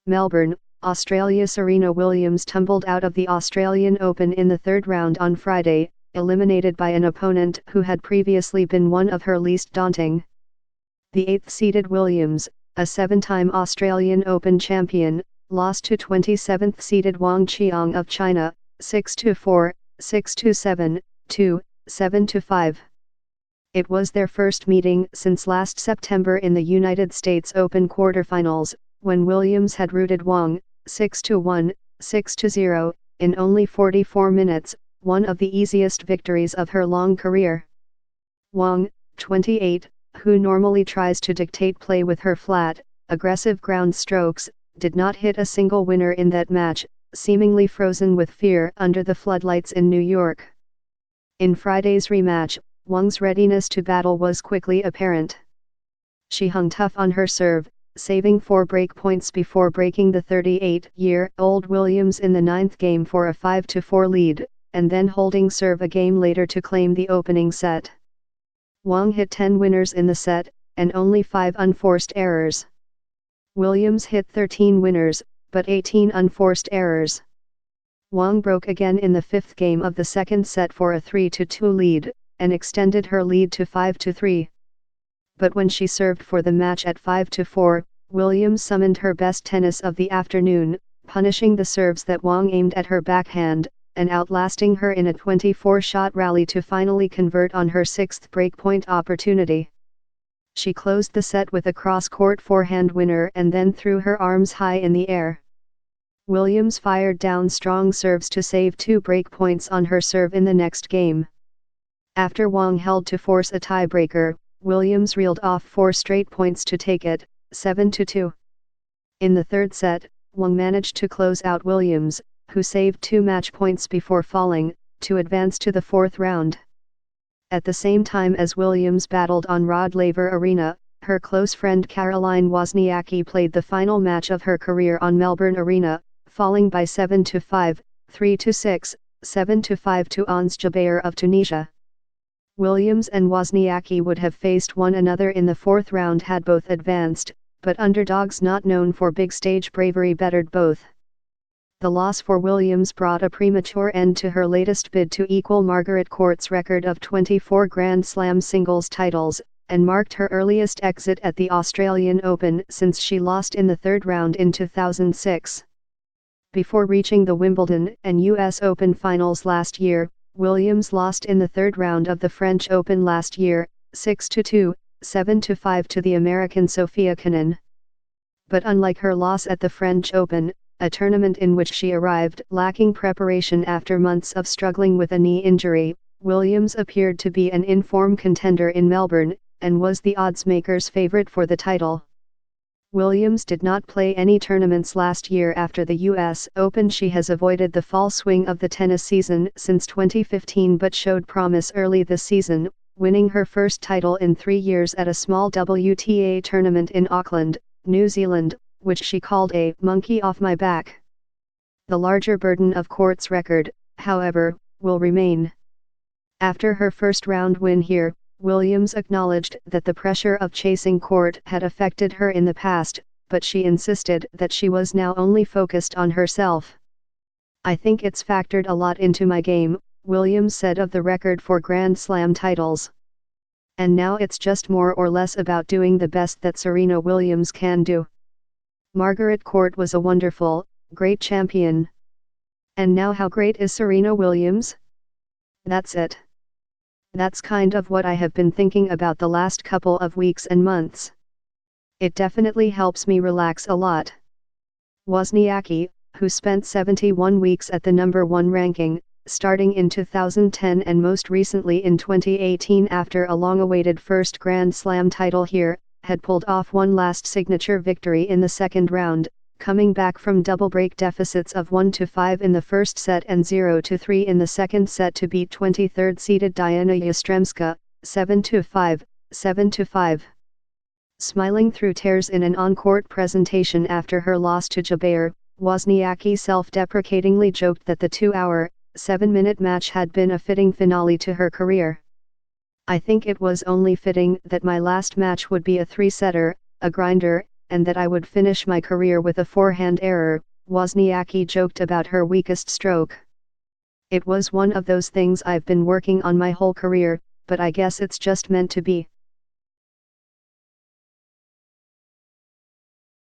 Melbourne, Australia. Serena Williams tumbled out of the Australian Open in the third round on Friday, eliminated by an opponent who had previously been one of her least daunting. The 8th-seeded Williams, a 7-time Australian Open champion, lost to 27th-seeded Wang Qiang of China, 6-4, 6-7, 2, 7-5. It was their first meeting since last September in the United States Open quarterfinals, when Williams had routed Wang, 6-1, 6-0, in only 44 minutes, one of the easiest victories of her long career. Wang, 28, who normally tries to dictate play with her flat, aggressive ground strokes, did not hit a single winner in that match, seemingly frozen with fear under the floodlights in New York. In Friday's rematch, Wang's readiness to battle was quickly apparent. She hung tough on her serve, saving 4 break points before breaking the 38-year-old Williams in the 9th game for a 5-4 lead, and then holding serve a game later to claim the opening set. Wang hit 10 winners in the set, and only 5 unforced errors. Williams hit 13 winners, but 18 unforced errors. Wang broke again in the 5th game of the second set for a 3-2 lead, and extended her lead to 5-3. But when she served for the match at 5-4, Williams summoned her best tennis of the afternoon, punishing the serves that Wang aimed at her backhand, and outlasting her in a 24-shot rally to finally convert on her 6th breakpoint opportunity. She closed the set with a cross-court forehand winner and then threw her arms high in the air. Williams fired down strong serves to save 2 breakpoints on her serve in the next game. After Wang held to force a tiebreaker, Williams reeled off 4 straight points to take it, 7-2. In the third set, Wang managed to close out Williams, who saved 2 match points before falling, to advance to the 4th round. At the same time as Williams battled on Rod Laver Arena, her close friend Caroline Wozniacki played the final match of her career on Melbourne Arena, falling by 7-5, 3-6, 7-5 to Ons Jabeur of Tunisia. Williams and Wozniacki would have faced one another in the 4th round had both advanced, but underdogs not known for big stage bravery bettered both. The loss for Williams brought a premature end to her latest bid to equal Margaret Court's record of 24 Grand Slam singles titles, and marked her earliest exit at the Australian Open since she lost in the 3rd round in 2006. Before reaching the Wimbledon and US Open finals last year, Williams lost in the 3rd round of the French Open last year, 6-2, 7-5 to the American Sofia Kenin. But unlike her loss at the French Open, a tournament in which she arrived lacking preparation after months of struggling with a knee injury, Williams appeared to be an in-form contender in Melbourne, and was the oddsmakers' favorite for the title. Williams did not play any tournaments last year after the US Open. She has avoided the fall swing of the tennis season since 2015 but showed promise early this season, winning her first title in 3 years at a small WTA tournament in Auckland, New Zealand, which she called a monkey off my back. The larger burden of Court's record, however, will remain. After her first round win here, Williams acknowledged that the pressure of chasing Court had affected her in the past, but she insisted that she was now only focused on herself. "I think it's factored a lot into my game," Williams said of the record for Grand Slam titles. "And now it's just more or less about doing the best that Serena Williams can do. Margaret Court was a wonderful, great champion. And now how great is Serena Williams? That's it. That's kind of what I have been thinking about the last couple of weeks and months. It definitely helps me relax a lot." Wozniacki, who spent 71 weeks at the number 1 ranking, starting in 2010 and most recently in 2018 after a long-awaited first Grand Slam title here, had pulled off one last signature victory in the 2nd round, coming back from double-break deficits of 1-5 in the first set and 0-3 in the second set to beat 23rd-seeded Diana Yastremska, 7-5, 7-5. Smiling through tears in an on-court presentation after her loss to Jabeur, Wozniacki self-deprecatingly joked that the 2-hour, 7-minute match had been a fitting finale to her career. "I think it was only fitting that my last match would be a 3-setter, a grinder, and that I would finish my career with a forehand error. Wozniacki joked about her weakest stroke. It was one of those things I've been working on my whole career, but I guess it's just meant to be.